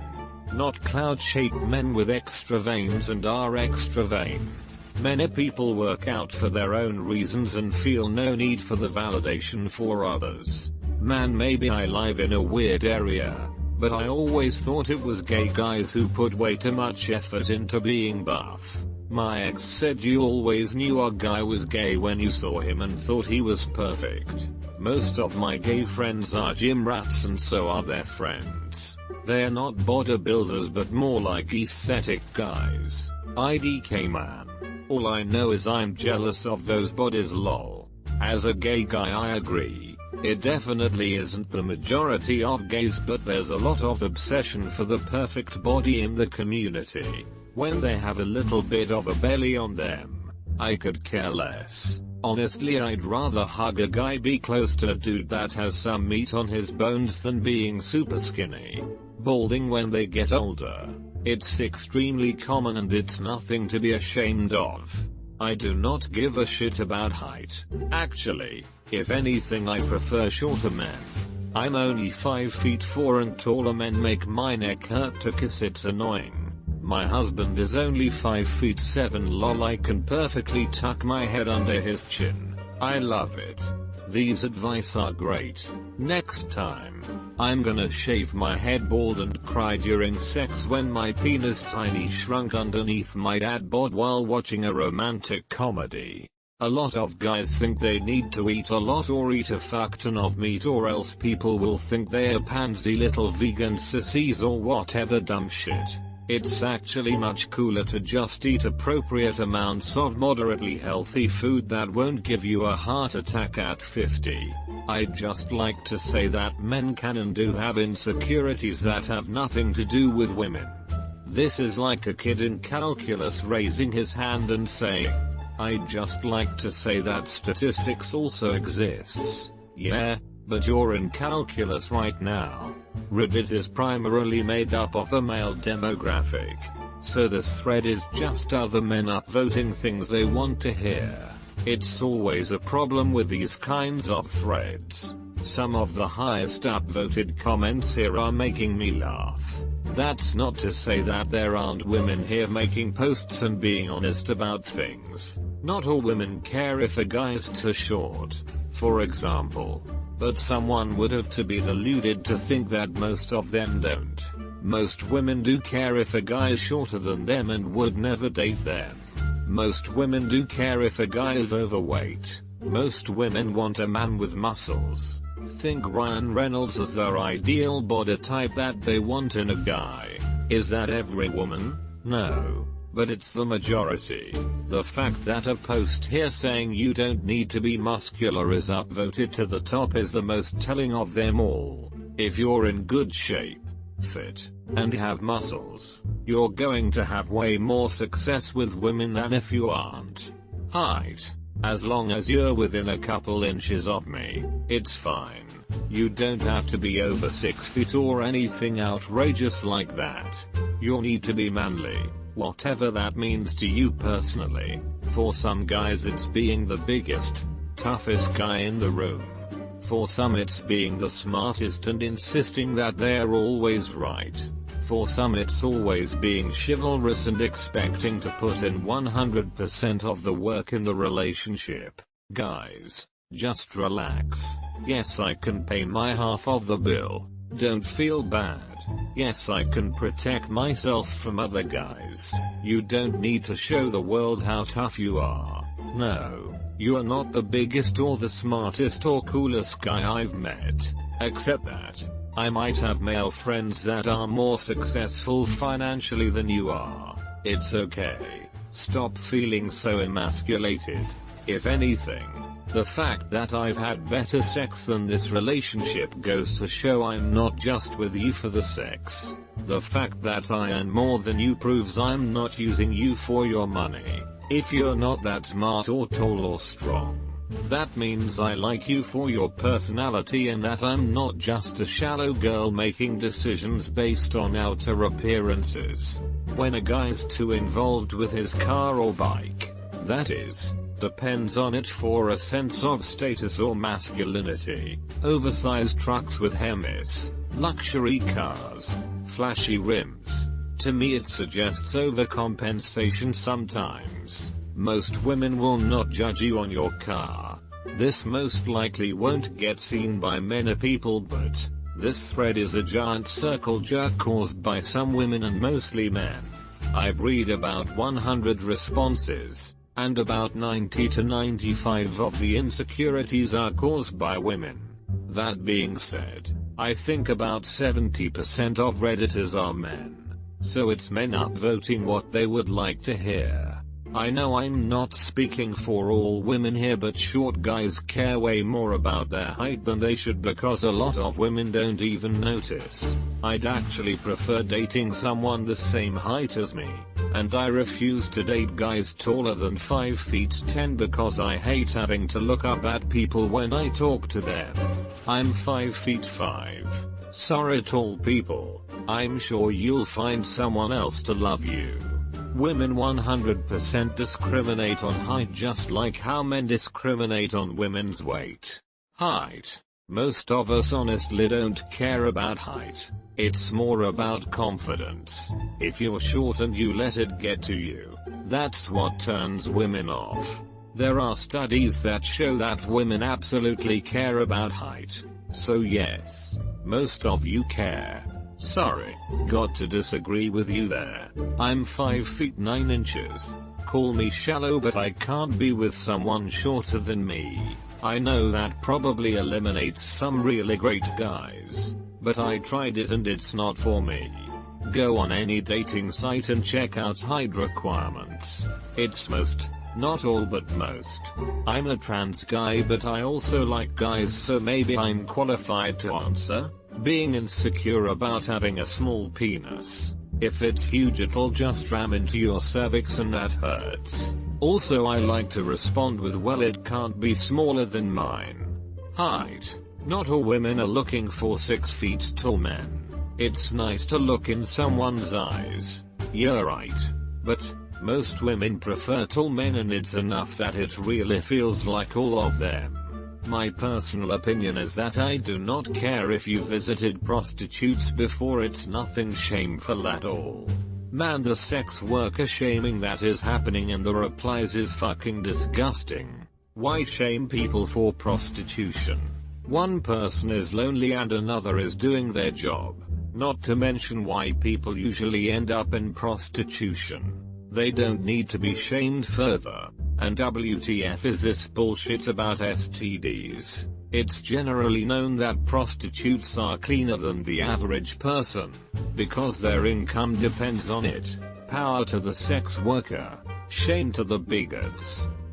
Not cloud-shaped men with extra veins and are extra vain. Many people work out for their own reasons and feel no need for the validation for others. Man, maybe I live in a weird area, but I always thought it was gay guys who put way too much effort into being buff. My ex said you always knew a guy was gay when you saw him and thought he was perfect. Most of my gay friends are gym rats and so are their friends. They're not bodybuilders but more like aesthetic guys. IDK man. All I know is I'm jealous of those bodies, lol. As a gay guy I agree. It definitely isn't the majority of gays, but there's a lot of obsession for the perfect body in the community. When they have a little bit of a belly on them, I could care less. Honestly, I'd rather hug a guy be close to a dude that has some meat on his bones than being super skinny. Balding when they get older. It's extremely common and it's nothing to be ashamed of. I do not give a shit about height. Actually, if anything I prefer shorter men. I'm only 5 feet 4 and taller men make my neck hurt to kiss, it's annoying. My husband is only 5 feet 7, lol. I can perfectly tuck my head under his chin. I love it. These advice are great. Next time, I'm gonna shave my head bald and cry during sex when my penis tiny shrunk underneath my dad bod while watching a romantic comedy. A lot of guys think they need to eat a lot or eat a fuck ton of meat or else people will think they're pansy little vegan sissies or whatever dumb shit. It's actually much cooler to just eat appropriate amounts of moderately healthy food that won't give you a heart attack at 50. I'd just like to say that men can and do have insecurities that have nothing to do with women. This is like a kid in calculus raising his hand and saying, "I'd just like to say that statistics also exists." Yeah, but you're in calculus right now. Reddit is primarily made up of a male demographic, so this thread is just other men upvoting things they want to hear. It's always a problem with these kinds of threads. Some of the highest upvoted comments here are making me laugh. That's not to say that there aren't women here making posts and being honest about things. Not all women care if a guy's too short, for example. But someone would have to be deluded to think that most of them don't. Most women do care if a guy is shorter than them and would never date them. Most women do care if a guy is overweight. Most women want a man with muscles. Think Ryan Reynolds as their ideal body type that they want in a guy. Is that every woman? No. But it's the majority. The fact that a post here saying you don't need to be muscular is upvoted to the top is the most telling of them all. If you're in good shape, fit, and have muscles, you're going to have way more success with women than if you aren't. Height. As long as you're within a couple inches of me, it's fine. You don't have to be over 6 feet or anything outrageous like that. You'll need to be manly. Whatever that means to you personally. For some guys it's being the biggest, toughest guy in the room. For some it's being the smartest and insisting that they're always right. For some it's always being chivalrous and expecting to put in 100% of the work in the relationship. Guys, just relax. Yes, I can pay my half of the bill. Don't feel bad. Yes, I can protect myself from other guys. You don't need to show the world how tough you are. No, you are not the biggest or the smartest or coolest guy I've met. Except that, I might have male friends that are more successful financially than you are. It's okay. Stop feeling so emasculated. If anything, the fact that I've had better sex than this relationship goes to show I'm not just with you for the sex. The fact that I earn more than you proves I'm not using you for your money. If you're not that smart or tall or strong, that means I like you for your personality and that I'm not just a shallow girl making decisions based on outer appearances. When a guy's too involved with his car or bike, that is, depends on it for a sense of status or masculinity. Oversized trucks with Hemis, luxury cars, flashy rims. To me it suggests overcompensation sometimes. Most women will not judge you on your car. This most likely won't get seen by many people, but this thread is a giant circle jerk caused by some women and mostly men. I've read about 100 responses, and about 90 to 95 of the insecurities are caused by women. That being said, I think about 70% of Redditors are men. So it's men upvoting what they would like to hear. I know I'm not speaking for all women here, but short guys care way more about their height than they should because a lot of women don't even notice. I'd actually prefer dating someone the same height as me. And I refuse to date guys taller than 5 feet 10 because I hate having to look up at people when I talk to them. I'm 5 feet 5. Sorry tall people, I'm sure you'll find someone else to love you. Women 100% discriminate on height just like how men discriminate on women's weight. Height. Most of us honestly don't care about height. It's more about confidence. If you're short and you let it get to you, that's what turns women off. There are studies that show that women absolutely care about height. So yes, most of you care. Sorry, got to disagree with you there. I'm 5 feet 9 inches. Call me shallow, but I can't be with someone shorter than me. I know that probably eliminates some really great guys, but I tried it and it's not for me. Go on any dating site and check out height requirements. It's most, not all but most. I'm a trans guy, but I also like guys, so maybe I'm qualified to answer. Being insecure about having a small penis. If it's huge, it'll just ram into your cervix and that hurts. Also, I like to respond with, well, it can't be smaller than mine. Height. Not all women are looking for 6 feet tall men. It's nice to look in someone's eyes. You're right. But most women prefer tall men, and it's enough that it really feels like all of them. My personal opinion is that I do not care if you visited prostitutes before, it's nothing shameful at all. Man, the sex worker shaming that is happening in the replies is fucking disgusting. Why shame people for prostitution? One person is lonely and another is doing their job. Not to mention why people usually end up in prostitution. They don't need to be shamed further. And WTF is this bullshit about STDs? It's generally known that prostitutes are cleaner than the average person, because their income depends on it. Power to the sex worker. Shame to the bigots.